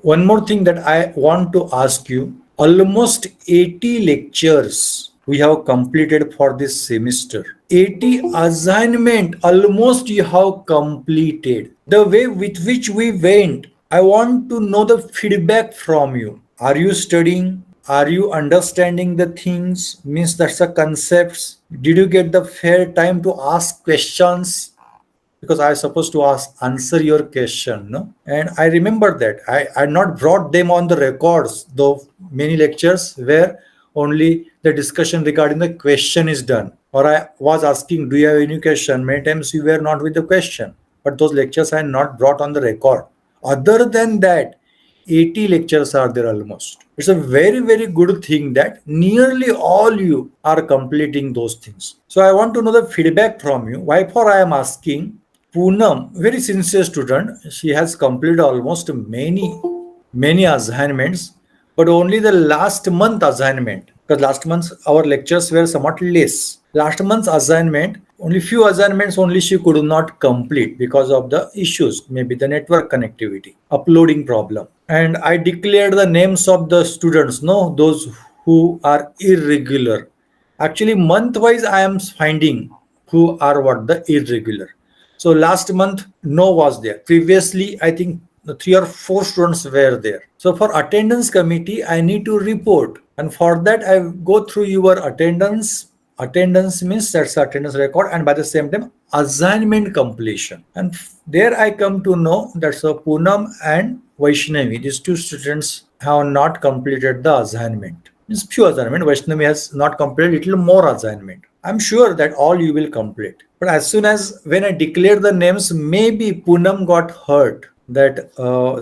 One more thing that I want to ask you, almost 80 lectures we have completed for this semester. 80 assignment almost you have completed. The way with which we went, I want to know the feedback from you. Are you studying? Are you understanding the things? Means that's the concepts. Did you get the fair time to ask questions? Because I supposed to answer your question, no? And I remember that I not brought them on the records, though many lectures where only the discussion regarding the question is done. Or I was asking, do you have any question? Many times you were not with the question, but those lectures I not brought on the record. Other than that, 80 lectures are there almost. It's a very, very good thing that nearly all you are completing those things. So I want to know the feedback from you. Why for I am asking, Poonam, very sincere student, she has completed almost many assignments, but only the last month assignment. Because last month our lectures were somewhat less. Last month's assignment, only few assignments only she could not complete because of the issues, maybe the network connectivity, uploading problem. And I declared the names of the students, no, those who are irregular. Actually, month wise, I am finding who are what the irregular. So last month, no was there. Previously, I think the 3 or 4 students were there. So for attendance committee, I need to report. And for that, I go through your attendance. Attendance means that's the attendance record, and by the same time, assignment completion. And there I come to know that so Poonam and Vaishnavi, these 2 students have not completed the assignment. Means few assignment. Vaishnavi has not completed little more assignment. I'm sure that all you will complete. But as soon as when I declare the names, maybe Poonam got hurt that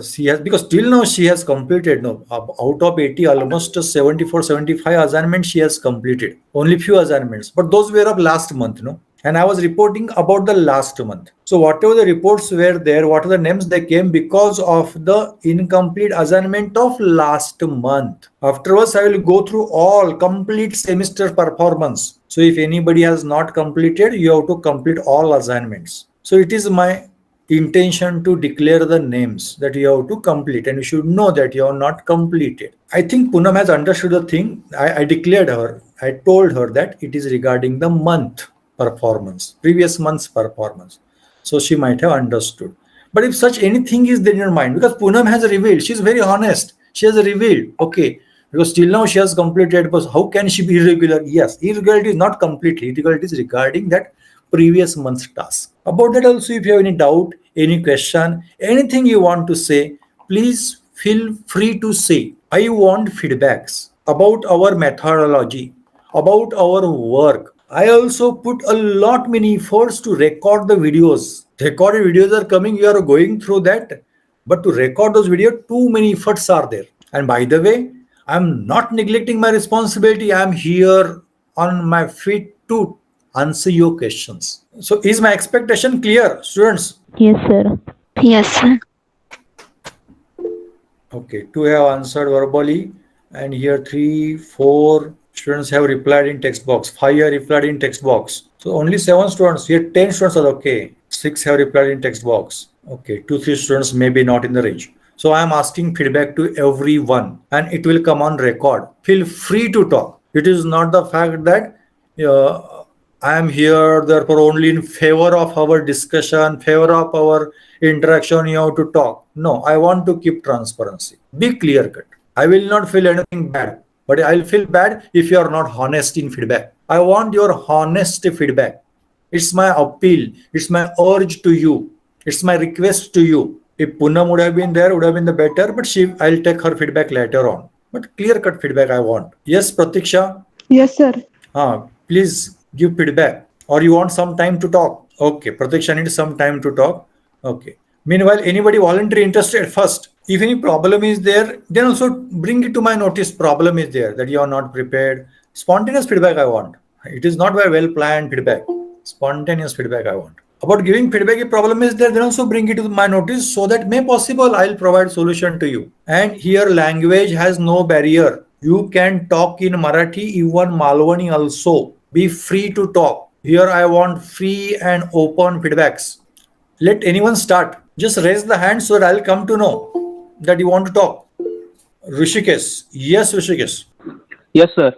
she has, because till now she has completed, no, out of 80, almost 74, 75 assignments she has completed. Only few assignments, but those were of last month, no. And I was reporting about the last month. So whatever the reports were there, what are the names they came because of the incomplete assignment of last month. Afterwards, I will go through all complete semester performance. So if anybody has not completed, you have to complete all assignments. So it is my intention to declare the names that you have to complete, and you should know that you have not completed. I think Poonam has understood the thing. I declared her, I told her that it is regarding the month performance, previous month's performance. So she might have understood. But if such anything is there in your mind, because Poonam has revealed, she's very honest. She has revealed, okay, because till now she has completed, but how can she be irregular? Yes, irregularity is not completely. Irregularity is regarding that previous month's task. About that also, if you have any doubt, any question, anything you want to say, please feel free to say. I want feedbacks about our methodology, about our work. I also put a lot many efforts to record the videos. Recorded videos are coming, you are going through that. But to record those videos, too many efforts are there. And by the way, I'm not neglecting my responsibility. I'm here on my feet to answer your questions. So is my expectation clear, students? Yes, sir. Yes, sir. Okay, 2 have answered verbally, and here 3, 4 students have replied in text box. 5 have replied in text box. So only 7 students. Here 10 students are okay. 6 have replied in text box. Okay, 2, 3 students may be not in the range. So I am asking feedback to everyone, and it will come on record. Feel free to talk. It is not the fact that I am here, therefore, only in favor of our discussion, favor of our interaction, you have to talk. No, I want to keep transparency. Be clear cut. I will not feel anything bad, but I'll feel bad if you are not honest in feedback. I want your honest feedback. It's my appeal, it's my urge to you, it's my request to you. If Poonam would have been there, would have been the better, but I'll take her feedback later on. But clear cut feedback I want. Yes, Pratiksha? Yes, sir. Please give feedback, or you want some time to talk. Okay, Pratiksha needs some time to talk. Okay. Meanwhile, anybody voluntary interested first. If any problem is there, then also bring it to my notice. Problem is there that you are not prepared. Spontaneous feedback I want. It is not very well planned feedback. Spontaneous feedback I want. About giving feedback, if problem is there, then also bring it to my notice so that may possible I'll provide solution to you. And here language has no barrier. You can talk in Marathi, even Malwani also. Be free to talk. Here I want free and open feedbacks. Let anyone start. Just raise the hand so that I'll come to know. that you want to talk? Rishikesh. Yes, Rishikesh. Yes, sir.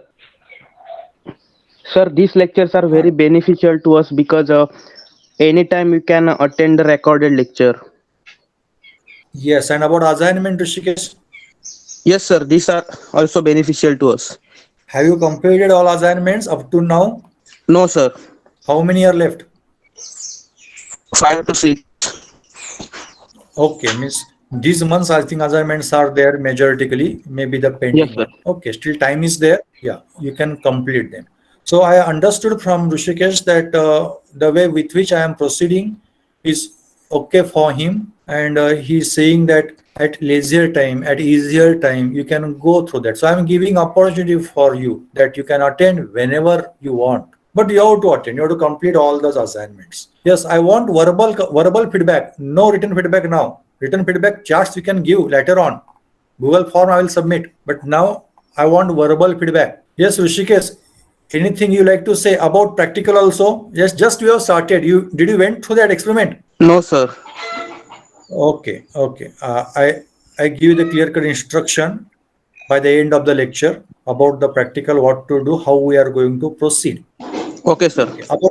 Sir, these lectures are very beneficial to us because anytime you can attend the recorded lecture. Yes, and about assignment, Rishikesh? Yes, sir. These are also beneficial to us. Have you completed all assignments up to now? No, sir. How many are left? 5 to 6. Okay, means these months I think assignments are there majoritarily, maybe the Yes, pending sir. one. Okay, still time is there. Yeah, you can complete them. So I understood from Rishikesh that the way with which I am proceeding is okay for him, and he's saying that at leisure time, at easier time, you can go through that. So I'm giving opportunity for you that you can attend whenever you want. But you have to attend. You have to complete all those assignments. Yes, I want verbal feedback. No written feedback now. Written feedback charts we can give later on. Google form I will submit. But now I want verbal feedback. Yes, Rishikesh. Anything you like to say about practical also? Yes, just you have started. You went through that experiment? No, sir. Okay, okay. I give you the clear cut instruction by the end of the lecture about the practical, what to do, how we are going to proceed. Okay, sir. Okay.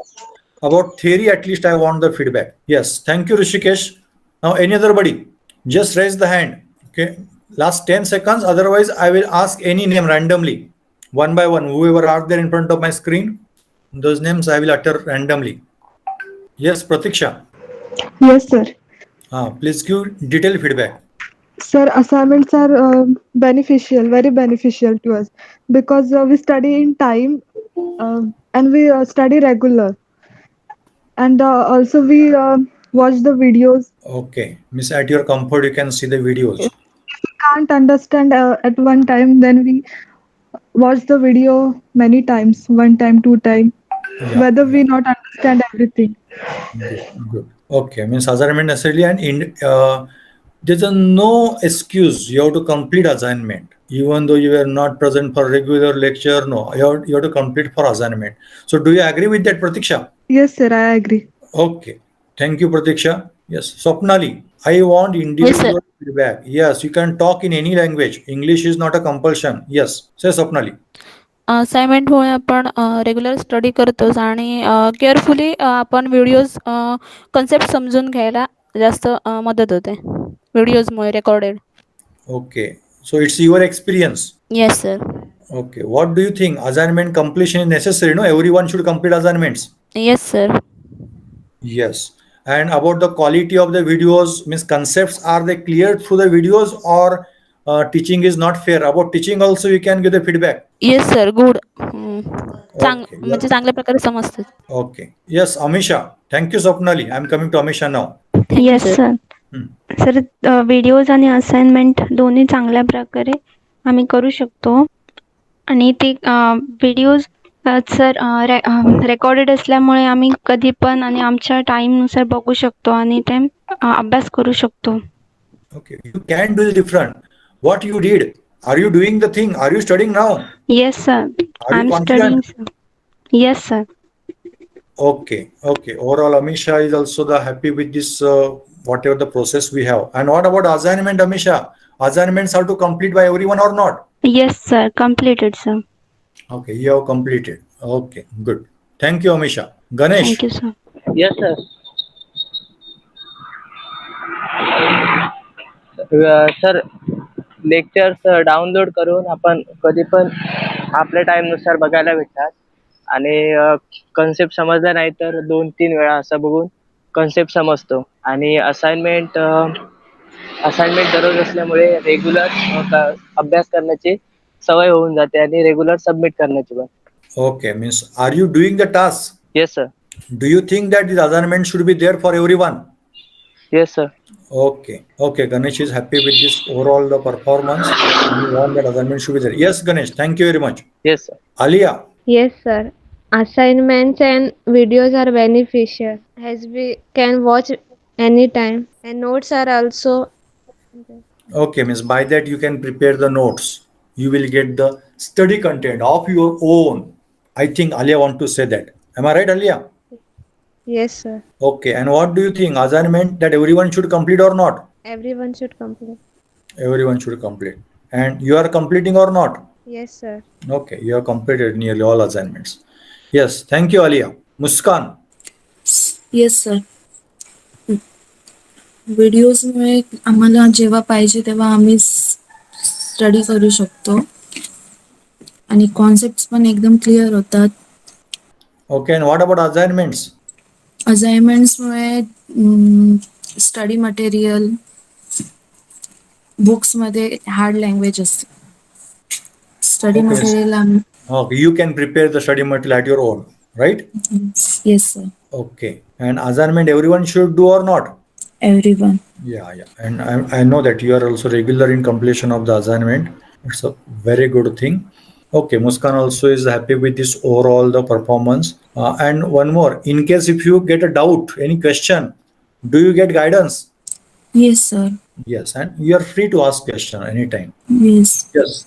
About theory, at least I want the feedback. Yes. Thank you, Rishikesh. Now, any other buddy? Just raise the hand. Okay. Last 10 seconds. Otherwise, I will ask any name randomly, one by one. Whoever are there in front of my screen, those names I will utter randomly. Yes, Pratiksha. Yes, sir. Please give detailed feedback. Sir, assignments are beneficial, very beneficial to us because we study in time uh, and we study regular. And also we watch the videos. Okay. Miss, at your comfort, you can see the videos. If we can't understand at one time, then we watch the video many times, one time, two time, Yeah. whether Yeah. we not understand everything. Good, good. Okay, means assignment necessarily there's a no excuse. You have to complete assignment. Even though you were not present for regular lecture, no, you have to complete for assignment. So do you agree with that, Pratiksha? Yes, sir, I agree. Okay. Thank you, Pratiksha. Yes. Swapnali, I want Yes, sir. individual feedback. Yes, you can talk in any language. English is not a compulsion. Yes. Say Swapnali. असाइनमेंटमुळे आपण regular study करतोच आणि carefully आपण videos concept समजून घ्यायला जास्त मदत होते व्हिडिओजमुळे recorded. Okay. So it's your experience. Yes sir. Okay. What do you think? Assignment completion is necessary. No, everyone should complete assignments. Yes sir. Yes. And about the quality of the videos, means concepts, are they clear through the videos or teaching is not fair? About teaching also, you can give the feedback. Yes sir. Good. Okay. Yeah. म्हणजे चांगल्या प्रकारे समजतात. Okay. Yes, Amisha. Thank you, Swapnali. I'm coming to Amisha now. Thank you yes sir. Sir. Hmm. Sir videos आणि assignment दोन्ही चांगल्या प्रकारे आम्ही करू शकतो आणि ते व्हिडिओज सर रेकॉर्डेड असल्यामुळे आम्ही कधी पण आणि आमच्या टाईमनुसार बघू शकतो आणि ते अभ्यास करू शकतो. Okay. You can do it different. What you did? Are you doing the thing? Are you studying now? Yes sir. Are I you am confident? Studying sir. Yes sir. Okay. Okay. Overall, Amisha is also the happy with this whatever the process we have. And what about assignment, Amisha? Assignments have to complete by everyone or not? Yes sir. Completed sir. Okay, you have completed. Okay, good. Thank you, Amisha. Ganesh. Thank you sir. Yes, sir. Sir lectures download करून आपण कधी पण आपल्या टाईमनुसार बघायला भेटतात आणि concept समजला नाही तर 2-3 वेळा असं बघून कन्सेप्ट समजतो आणि असाइनमेंट दररोज असल्यामुळे रेग्युलर अभ्यास करण्याची सवय होऊन जाते आणि रेग्युलर सबमिट करण्याची पण. Okay, means are you doing the task? Yes sir. Do you think that this assignment should be there for everyone? Yes sir. Okay, okay. Ganesh is happy with this overall the performance. We want that assignment should be there. Yes, Ganesh. Thank you very much. Yes sir. Alia. Yes, sir. Assignments and videos are beneficial as we can watch anytime, and notes are also. Okay, means by that you can prepare the notes. You will get the study content of your own. I think Alia want to say that. Am I right, Alia? Yes, sir. Okay, and what do you think? Assignment that everyone should complete or not? Everyone should complete. Everyone should complete. And you are completing or not? Yes, sir. Okay, you have completed nearly all assignments. Yes, thank you, Alia. Muskan. Yes sir. व्हिडिओजमुळे आम्हाला जेव्हा पाहिजे तेव्हा आम्ही study करू शकतो आणि concept पण एकदम क्लिअर होतात. Okay, and what about assignments? असाइनमेंट्समुळे स्टडी मटेरियल बुक्समध्ये हार्ड लँग्वेज असते. Study Okay, material okay, you can prepare the study material at your own, right? Yes sir. Okay, and assignment everyone should do or not? Everyone. Yeah, yeah, and I know that you are also regular in completion of the assignment. It's a very good thing. Okay, Muskan also is happy with this overall the performance. And one more, in case if you get a doubt, any question, do you get guidance? Yes sir. Yes, and you are free to ask question anytime. Yes. Yes.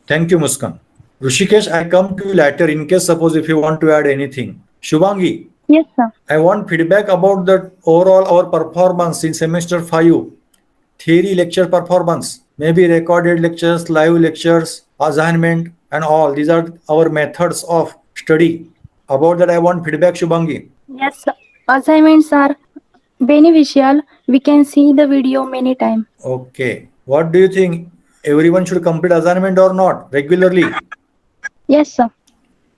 Thank you, Muskan. Rishikesh, I come to you later in case suppose if you want to add anything. Shubhangi, Yes, sir. I want feedback about the overall our performance in semester 5. Theory lecture performance, maybe recorded lectures, live lectures, assignment, and all. These are our methods of study. About that, I want feedback, Shubhangi. Yes, sir. Assignments are beneficial. We can see the video many times. Okay. What do you think? Everyone should complete assignment or not regularly? Yes, sir.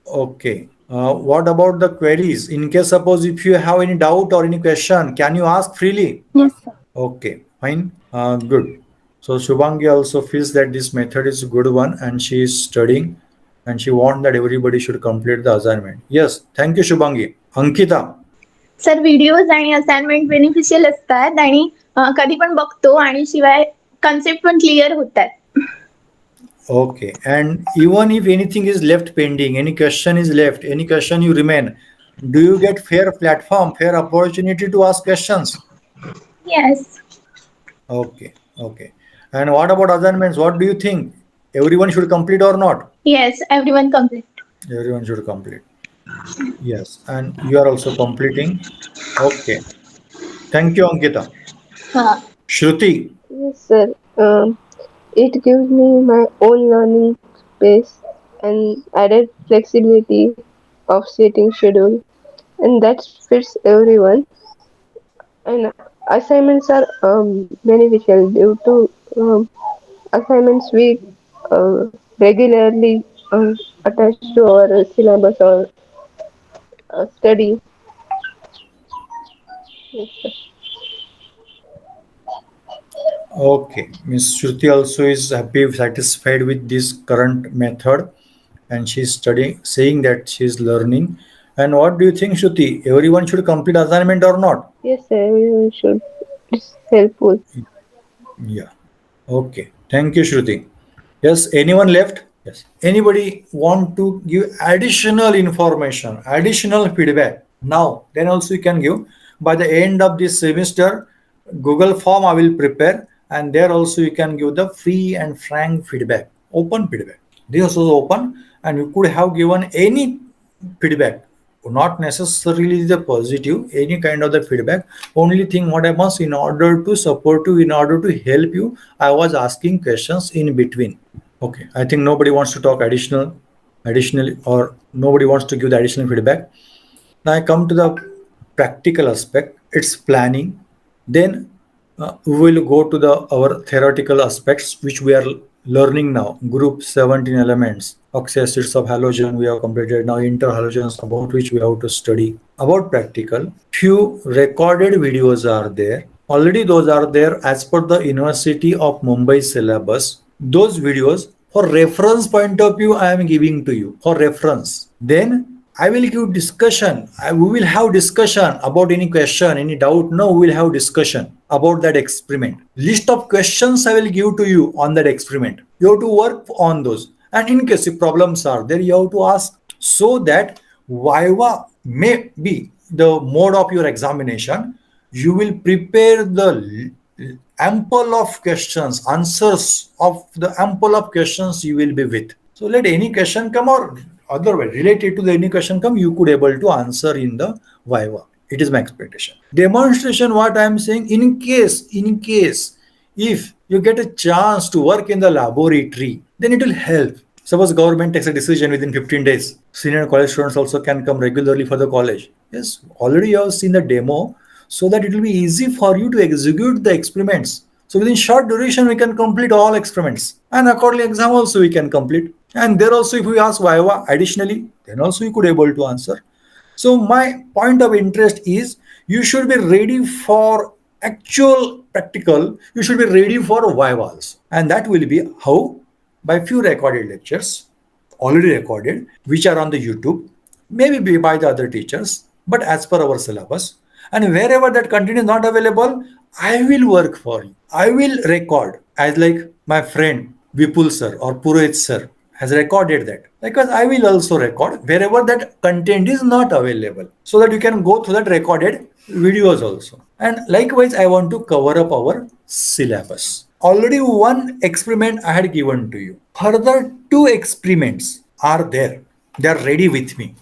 Okay. What about the queries? In case suppose if you have any doubt or any question, can you ask freely? Yes, sir. Okay, fine. Good. So Shubhangi also feels that this method is a good one and she is studying and she wants that everybody should complete the assignment. Yes, thank you Shubhangi. Ankita. Sir videos आणि assignment beneficial असतात आणि कधी पण बघतो आणि शिवाय concept पण clear होतात. Okay, and even if anything is left pending, any question is left, any question you remain, do you get fair platform, fair opportunity to ask questions? Yes. Okay, okay. And what about assignments? What do you think? Everyone should complete or not? Yes everyone complete. Everyone should complete. Yes, and you are also completing. Okay. Thank you, Ankita. हां. Shruti. Yes, sir. It gives me my own learning space and added flexibility of setting schedule, and that fits everyone. And assignments are beneficial due to assignments we regularly attach to our syllabus or study. Yes, sir. Okay. Miss Shruti also is happy, satisfied with this current method, and she's studying, saying that she's learning. And what do you think, Shruti? Everyone should complete assignment or not? Yes, sir, everyone should. It's helpful. Yeah. Okay. Thank you, Shruti. Yes. Anyone left? Yes. Anybody want to give additional information, additional feedback? Now, then also you can give. By the end of this semester, Google form I will prepare, and there also you can give the free and frank feedback, open feedback. This is also open, and you could have given any feedback, not necessarily the positive, any kind of the feedback. Only thing what I must, in order to support you, in order to help you, I was asking questions in between. Okay, I think nobody wants to talk additionally, or nobody wants to give the additional feedback. Now I come to the practical aspect. It's planning. Then we will go to the our theoretical aspects which we are learning now. Group 17 elements, oxyacids of halogen we have completed. Now interhalogens about which we have to study. About practical, few recorded videos are there. Already those are there as per the University of Mumbai syllabus. Those videos for reference point of view I am giving to you for reference. Then I will give discussion. We will have discussion about any question, any doubt. No, we will have discussion about that experiment. List of questions I will give to you on that experiment. You have to work on those. And in case if problems are there, you have to ask, so that Viva may be the mode of your examination. You will prepare the ample of questions, answers of the ample of questions you will be with. So let any question come or otherwise related to the any question come, you could able to answer in the Viva. It is my expectation. Demonstration, what I am saying, in case If you get a chance to work in the laboratory, then it will help. Suppose government takes a decision within 15 days. Senior college students also can come regularly for the college. Yes, already you have seen the demo, so that it will be easy for you to execute the experiments. So within short duration, we can complete all experiments, and accordingly exam also we can complete. And there also, if we ask Viva additionally, then also you could able to answer. So my point of interest is you should be ready for actual practical. You should be ready for Vivas, and that will be how by few recorded lectures already recorded, which are on the YouTube, maybe by the other teachers, but as per our syllabus. And wherever that content is not available, I will work for you. I will record as like my friend Vipul sir or Purohit sir has recorded that, because I will also record wherever that content is not available, so that you can go through that recorded videos also. And likewise, I want to cover up our syllabus. Already one experiment I had given to you. Further two experiments are there. They are ready with me.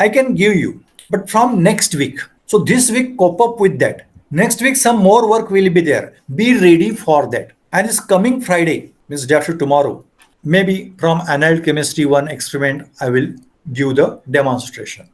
I can give you, but from next week. So this week, cope up with that. Next week, some more work will be there. Be ready for that. And it's coming Friday, means day after tomorrow. Maybe from annual chemistry one experiment, I will give the demonstration.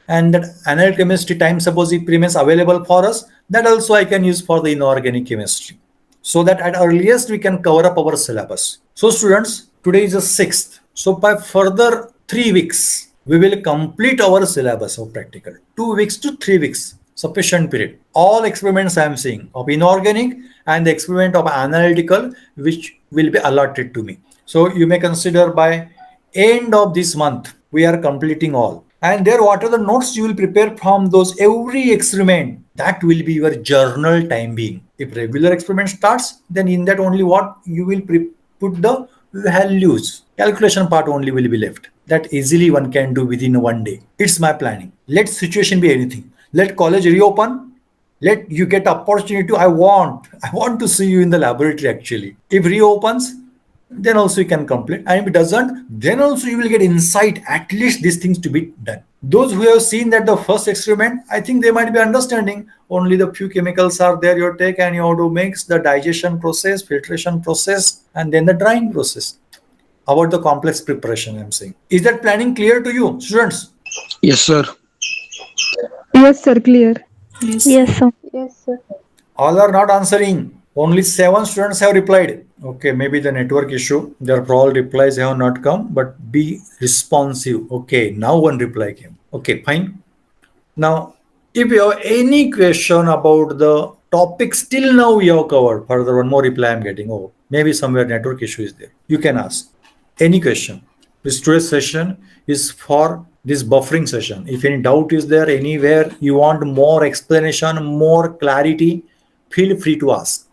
And that annual chemistry time, suppose if remains available for us, that also I can use for the inorganic chemistry, so that at earliest we can cover up our syllabus. So students, today is the 6th. So by further 3 weeks, we will complete our syllabus of practical. 2 weeks to 3 weeks, sufficient period. All experiments I am seeing of inorganic and the experiment of analytical, which will be allotted to me. So you may consider by end of this month, we are completing all. And there, what are the notes you will prepare from those every experiment? That will be your journal time being. If regular experiment starts, then in that only what you will put the values. Calculation part only will be left. That easily one can do within one day. It's my planning. Let situation be anything. Let college reopen. Let you get opportunity to, I want to see you in the laboratory actually. If reopens, then also you can complete, and if it doesn't, then also you will get insight, at least these things to be done. Those who have seen that the first experiment, I think they might be understanding only the few chemicals are there you take, and you have to mix the digestion process, filtration process, and then the drying process. About the complex preparation, I'm saying, is that planning clear to you, students? Yes, sir. Yes, sir, clear. Yes. Yes, sir. Yes, sir. All are not answering. Only 7 students have replied. Okay, maybe the network issue. Their all replies have not come, but be responsive. Okay, now one reply came. Okay, fine. Now, if you have any question about the topic still now we have covered, further one more reply I'm getting. Oh, maybe somewhere network issue is there. You can ask any question. This today's session is for this buffering session. If any doubt is there anywhere, you want more explanation, more clarity, feel free to ask.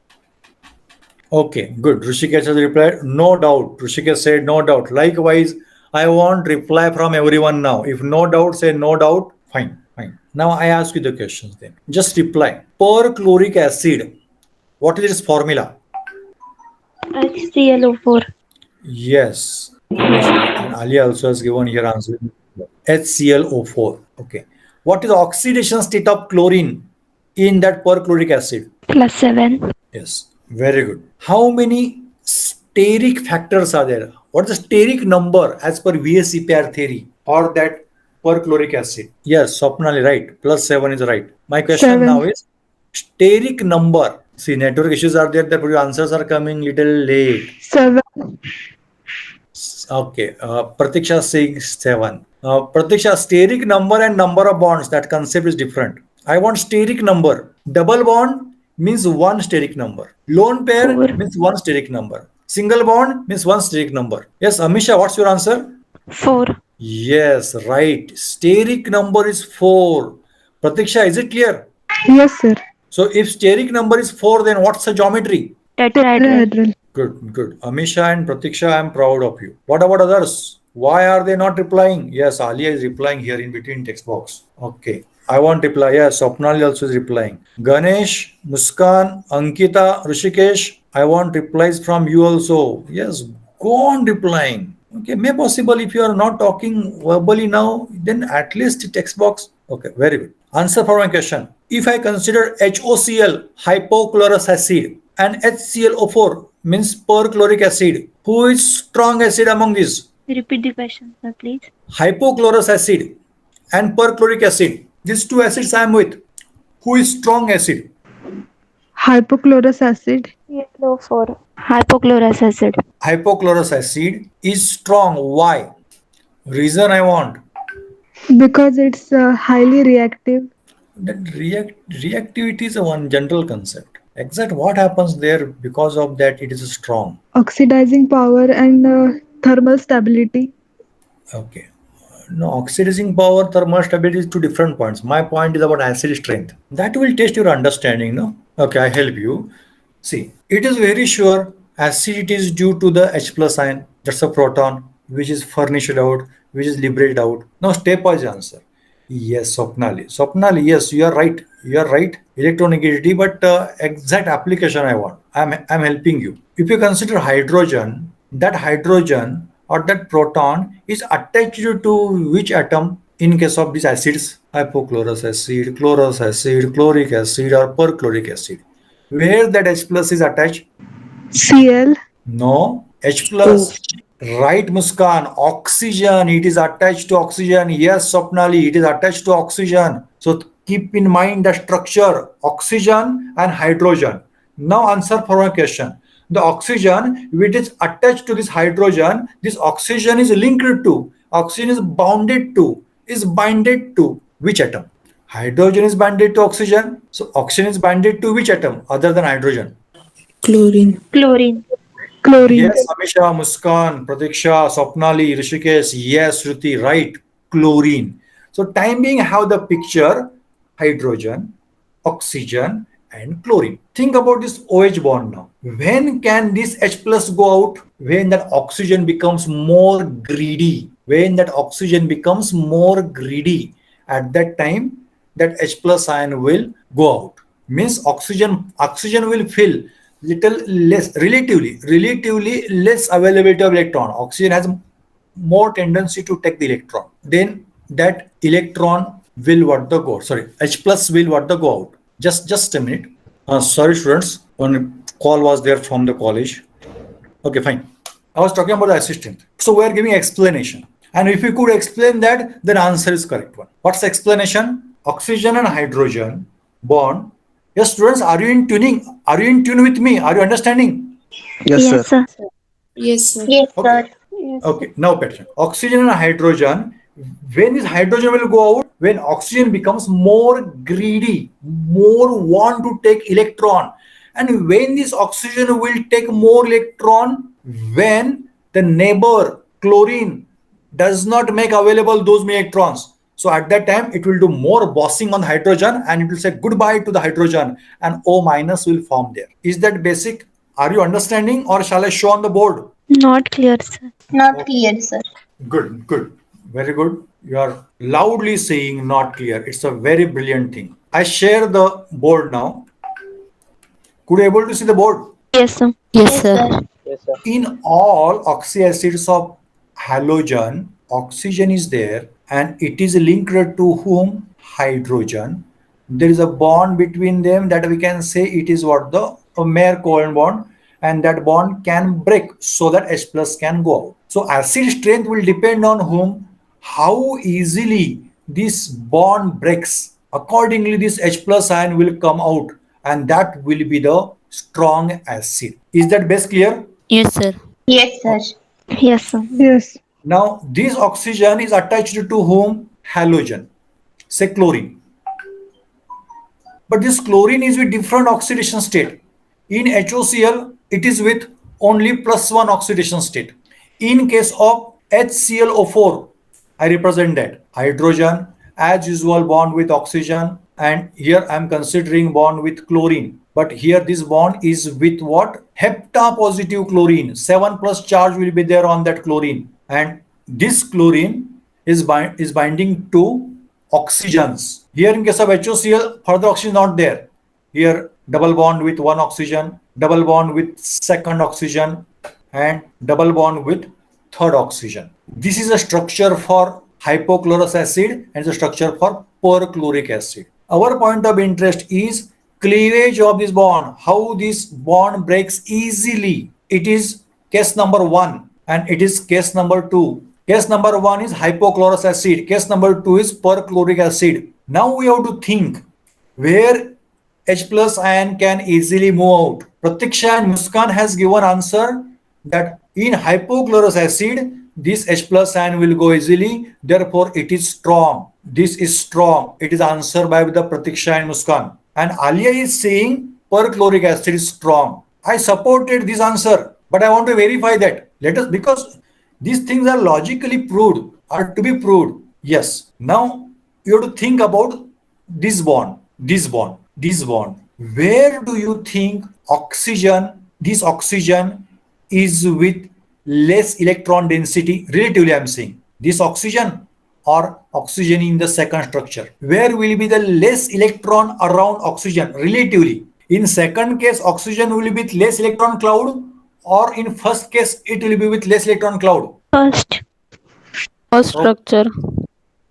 Okay, good. Rishikesh has replied, no doubt. Rishikesh said, no doubt. Likewise, I want reply from everyone now. If no doubt, say no doubt. Fine, fine. Now I ask you the questions then. Just reply. Perchloric acid. What is its formula? HClO4. Yes. And Ali also has given here answer. HClO4. Okay. What is the oxidation state of chlorine in that perchloric acid? +7. Yes. Very good. How many steric factors are there? What is the steric number as per VSEPR theory or that perchloric acid? Yes, Swapnali, right. +7 is right. My question 7. now is steric number. See, network issues are there, therefore your answers are coming little late. 7. Okay, Pratiksha saying 7. Pratiksha, steric number and number of bonds, that concept is different. I want steric number. Double bond means one steric number. Lone pair 4. means one steric number. Single bond means one steric number. Yes, Amisha, what's your answer? 4. Yes, right. Steric number is 4. Pratiksha, is it clear? Yes, sir. So if steric number is 4, then what's the geometry? Tetrahedral. Tetrahedral. Good, good. Amisha and Pratiksha, I am proud of you. What about others? Why are they not replying? Yes, Alia is replying here in between text box. Okay. I want reply. Yes, Swapnali also is replying. Ganesh, Muskan, Ankita, Rishikesh, I want replies from you also. Yes, go on replying. Okay, may possible if you are not talking verbally now, then at least text box. Okay, very good. Answer for my question. If I consider HOCl, hypochlorous acid, and HClO4 means perchloric acid. Who is strong acid among these? Repeat the question, sir, please. Hypochlorous acid and perchloric acid. These two acids I am with. Who is strong acid? Hypochlorous acid. Yellow for hypochlorous acid. Hypochlorous acid is strong. Why? Reason I want. Because it's highly reactive. That reactivity is a one general concept. Exact what happens there because of that it is strong. Oxidizing power and thermal stability. Okay. No, oxidizing power, thermal stability is two different points. My point is about acid strength. That will test your understanding, no? Okay, I help you. See, it is very sure acidity is due to the H plus ion, that's a proton, which is furnished out, which is liberated out. Now, stepwise answer. Yes, Swapnali. Swapnali, yes, you are right. You are right. Electronegativity, but exact application I want. I'm helping you. If you consider hydrogen, that hydrogen or that proton is attached to which atom in case of these acids? Hypochlorous acid, chlorous acid, chloric acid, or perchloric acid. Where that H plus is attached? Cl. No, H plus. Right, Muskan. Oxygen. It is attached to oxygen. Yes, Swapnali. It is attached to oxygen. So keep in mind the structure: oxygen and hydrogen. Now answer for my question. The oxygen, which is attached to this oxygen is linked to, oxygen is binded to which atom? Hydrogen is binded to oxygen. So oxygen is binded to which atom other than hydrogen? Chlorine. Chlorine. Chlorine. Yes, Amisha, Muskan, Pratiksha, Swapnali, Rishikesh. Yes, Shruti, right. Chlorine. So time being have the picture hydrogen, oxygen, and chlorine. Think about this OH bond now. When can this H plus go out? When that oxygen becomes more greedy. When that oxygen becomes more greedy. At that time, that H plus ion will go out. Means oxygen will fill little less, relatively less availability of electron. Oxygen has more tendency to take the electron. Then that electron will what the go? Sorry, H plus will what the go out. Just a minute. Sorry, students. One call was there from the college. Okay, fine. I was talking about the assistant. So we are giving explanation. And if you could explain that, then answer is correct one. What's the explanation? Oxygen and hydrogen bond. Yes, students, are you in tuning? Are you in tune with me? Are you understanding? Yes, sir. Yes, sir. Yes, sir. Yes, Okay. sir. Yes. Okay, now pay attention. Oxygen and hydrogen, when this hydrogen will go out? When oxygen becomes more greedy, more want to take electron. And when this oxygen will take more electron, when the neighbor chlorine does not make available those electrons. So at that time, it will do more bossing on hydrogen and it will say goodbye to the hydrogen and O minus will form there. Is that basic? Are you understanding or shall I show on the board? Not clear, sir. Not clear, sir. Good. Very good. You are loudly saying not clear. It's a very brilliant thing. I share the board now. Could you able to see the board? Yes, sir. Yes, sir. Yes, sir. In all oxyacids of halogen, oxygen is there and it is linked to whom? Hydrogen. There is a bond between them that we can say it is what the mere covalent bond, and that bond can break so that H plus can go out. So acid strength will depend on whom? How easily this bond breaks. Accordingly, this H plus ion will come out and that will be the strong acid. Is that best clear? Yes, sir. Yes, sir. Yes, sir. Yes. Now, this oxygen is attached to whom? Halogen, say chlorine. But this chlorine is with different oxidation state. In HOCl, it is with only +1 oxidation state. In case of HClO4, I represent that. Hydrogen, as usual, bond with oxygen. And here I am considering bond with chlorine. But here this bond is with what? Heptapositive chlorine. 7 plus charge will be there on that chlorine. And this chlorine is binding to oxygens. Here in case of HOCl, further oxygen not there. Here double bond with one oxygen, double bond with second oxygen, and double bond with third oxygen. This is a structure for hypochlorous acid and the structure for perchloric acid. Our point of interest is cleavage of this bond, how this bond breaks easily. It is case number 1 and it is case number 2. Case number 1 is hypochlorous acid. Case number 2 is perchloric acid. Now we have to think where H plus ion can easily move out. Pratiksha and Muskan has given answer that in hypochlorous acid, this H plus ion will go easily, therefore it is strong. This is strong. It is answered by the Pratiksha and Muskan. And Alia is saying perchloric acid is strong. I supported this answer, but I want to verify that. Let us, because these things are logically proved, are to be proved. Yes. Now you have to think about this bond, this bond, this bond. Where do you think oxygen, this oxygen is with less electron density? Relatively, I'm saying this oxygen or oxygen in the second structure. Where will be the less electron around oxygen relatively? In second case, oxygen will be with less electron cloud, or in first case, it will be with less electron cloud. First. First Okay. structure.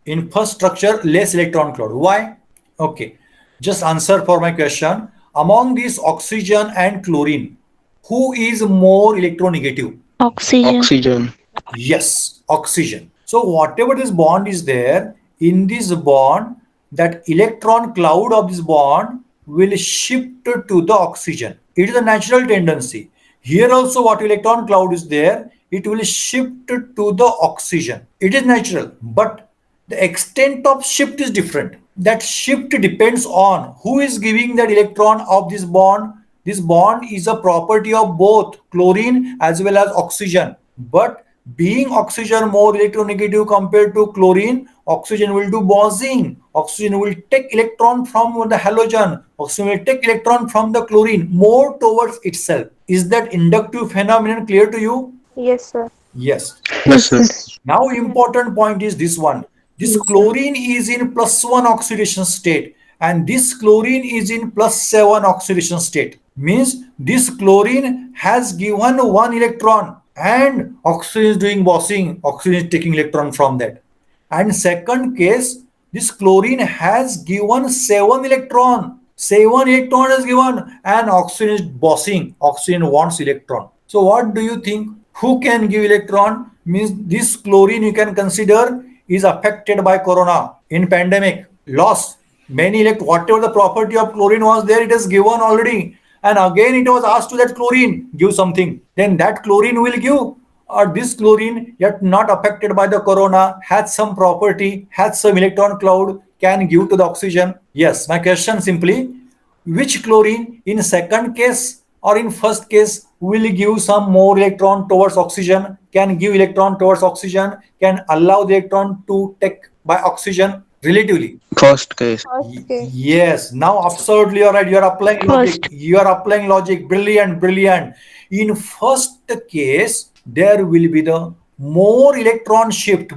In first structure, less electron cloud. Why? Okay, just answer for my question. Among these oxygen and chlorine, who is more electronegative? Oxygen. Yes, oxygen. So whatever this bond is there, in this bond, that electron cloud of this bond will shift to the oxygen. It is a natural tendency. Here also what electron cloud is there, it will shift to the oxygen. It is natural, but the extent of shift is different. That shift depends on who is giving that electron of this bond. This bond is a property of both chlorine as well as oxygen. But being oxygen more electronegative compared to chlorine, oxygen will do Bosing. Oxygen will take electron from the halogen. Oxygen will take electron from the chlorine more towards itself. Is that inductive phenomenon clear to you? Yes, sir. Yes. Yes, sir. Now important point is this one. This chlorine is in +1 oxidation state and this chlorine is in +7 oxidation state. Means this chlorine has given 1 electron and oxygen is doing Bossing. Oxygen is taking electron from that. And second case, this chlorine has given 7 electron. 7 electron is given and oxygen is Bossing. Oxygen wants electron. So what do you think? Who can give electron? Means this chlorine you can consider is affected by corona in pandemic. Loss many whatever the property of chlorine was there, it is given already. And again it was asked to that chlorine, give something. Then that chlorine will give, or this chlorine yet not affected by the corona, has some property, has some electron cloud, can give to the oxygen. Yes, my question simply, which chlorine in second case or in first case will give some more electron towards oxygen, can give electron towards oxygen, can allow the electron to take by oxygen relatively? First case. First case. Yes, now absolutely you're right. You are applying logic. First. You are applying logic. Brilliant, brilliant. In first case, there will be the more electron shift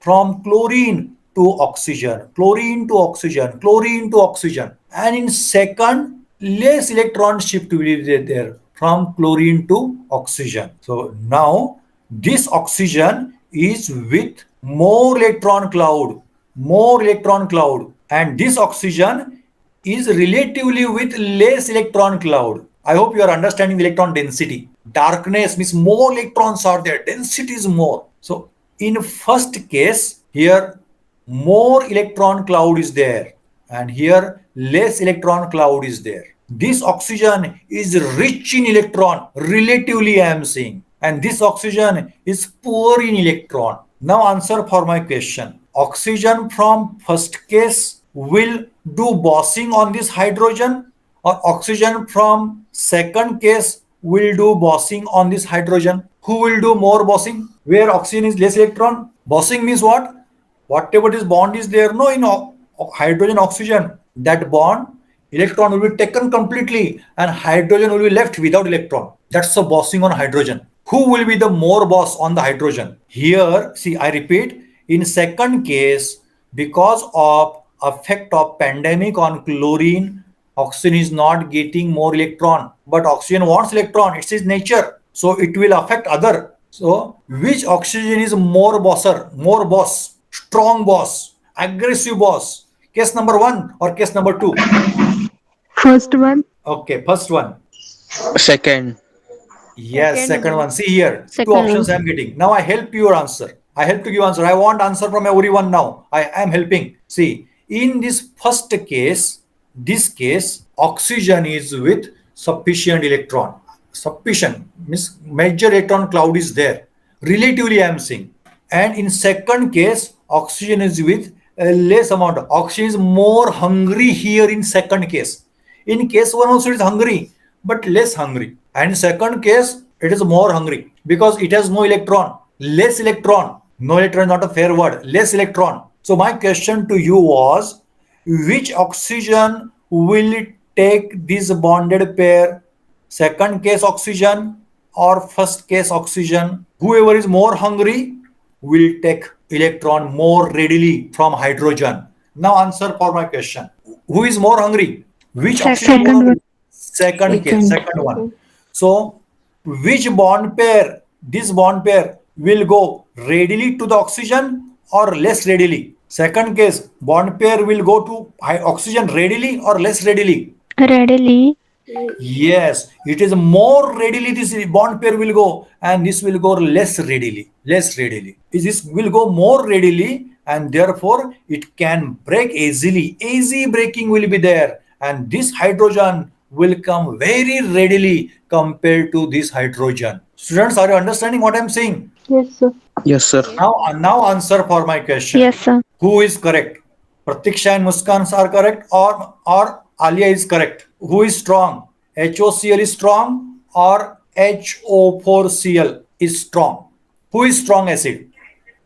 from chlorine to oxygen, chlorine to oxygen, chlorine to oxygen. And in second, less electron shift will be there from chlorine to oxygen. So now this oxygen is with more electron cloud, and this oxygen is relatively with less electron cloud. I hope you are understanding the electron density. Darkness means more electrons are there, density is more. So in first case, here more electron cloud is there and here less electron cloud is there. This oxygen is rich in electron, relatively I am saying, and this oxygen is poor in electron. Now answer for my question. Oxygen from first case will do Bossing on this hydrogen, or oxygen from second case will do Bossing on this hydrogen? Who will do more Bossing? Where oxygen is less electron? Bossing means what? Whatever this bond is there, no, in hydrogen oxygen, that bond electron will be taken completely and hydrogen will be left without electron. That's the Bossing on hydrogen. Who will be the more boss on the hydrogen? Here, see, I repeat, in second case, because of effect of pandemic on chlorine, oxygen is not getting more electron, but oxygen wants electron. It's its nature. So it will affect other. So which oxygen is more boss, strong boss, aggressive boss, Case number 1 or case number 2? First one. Okay, first one. Second. Yes, second one. See here, two Second options I one. am getting. Now I help your answer. I help to give answer. I want answer from everyone now. I am helping. See, in this first case, this case, oxygen is with sufficient electron. Sufficient means major electron cloud is there. Relatively, I am saying. And in second case, oxygen is with a less amount. Oxygen is more hungry here in second case. In case one also it is hungry, but less hungry. And in second case, it is more hungry because it has no electron, less electron. No electron is not a fair word, less electron. So my question to you was, which oxygen will take this bonded pair? Second case oxygen or first case oxygen? Whoever is more hungry will take electron more readily from hydrogen. Now answer for my question. Who is more hungry? Which oxygen more Second. Second one. hungry? Second case, Second. second one. So which bond pair, this bond pair will go readily to the oxygen or less readily? Second case, bond pair will go to oxygen readily or less readily? Readily. Yes, it is more readily this bond pair will go, and this will go less readily. Less readily. This will go more readily, and therefore it can break easily. Easy breaking will be there, and this hydrogen will come very readily compared to this hydrogen. Students, are you understanding what I'm saying? Yes, sir. Yes, sir. Now answer for my question. Yes, sir. Who is correct? Pratiksha and Muskan are correct, or Alia is correct? Who is strong? HOCl is strong or HO4Cl is strong? Who is strong acid?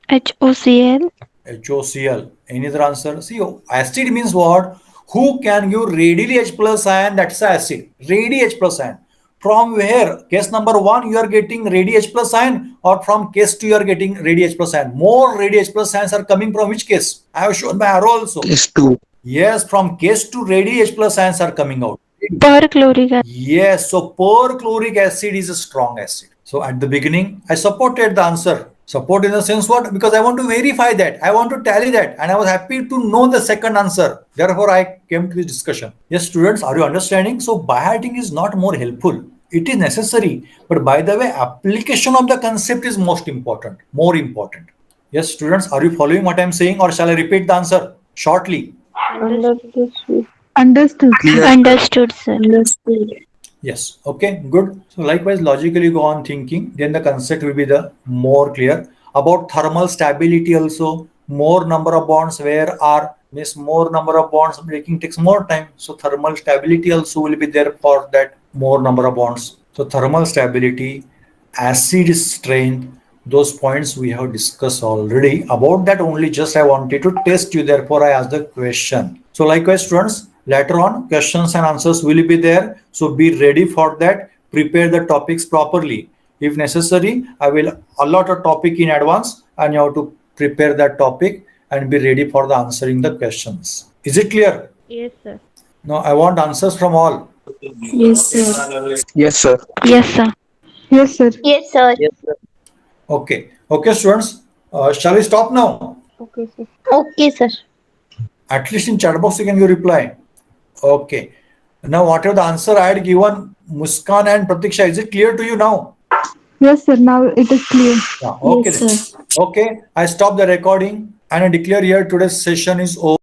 HOCl. HOCl. Any other answer? See, acid means what? Who can give readily H plus ion? That's acid. Ready H plus ion. From where? Case number 1, you are getting ready H plus ion, or from case 2, you are getting ready H plus ion. More ready H plus ions are coming from which case? I have shown by arrow also. Case 2. Yes, from case 2, ready H plus ions are coming out. Perchloric acid. Yes, so perchloric acid is a strong acid. So at the beginning, I supported the answer. Support in the sense what? Because I want to verify that. I want to tally that. And I was happy to know the second answer. Therefore, I came to this discussion. Yes, students, are you understanding? So byhearting is not more helpful. It is necessary. But by the way, application of the concept is most important. More important. Yes, students, are you following what I am saying, or shall I repeat the answer shortly? Understood. Understood. Clear. Understood, sir. Understood. Yes. Okay, good. So likewise, logically go on thinking, then the concept will be the more clear. About thermal stability also, more number of bonds where are means more number of bonds breaking takes more time. So thermal stability also will be there for that more number of bonds. So thermal stability, acid strength, those points we have discussed already. About that only just I wanted to test you, therefore I asked the question. So likewise students, later on questions and answers will be there, so be ready for that. Prepare the topics properly. If necessary, I will allot a topic in advance and you have to prepare that topic and be ready for the answering the questions. Is it clear? Yes, sir. No, I want answers from all. Yes, sir. Yes, sir. Yes, sir. Yes, sir. Yes, sir. Yes, sir. Okay students, shall we stop now? Okay, sir. Okay, sir. At least in chat box you can give reply. Okay. Now whatever the answer I had given, Muskan and Pratiksha, is it clear to you now? Yes, sir. Now it is clear. Yeah, okay Yes, then. sir. Okay, I stop the recording and I declare here today's session is over.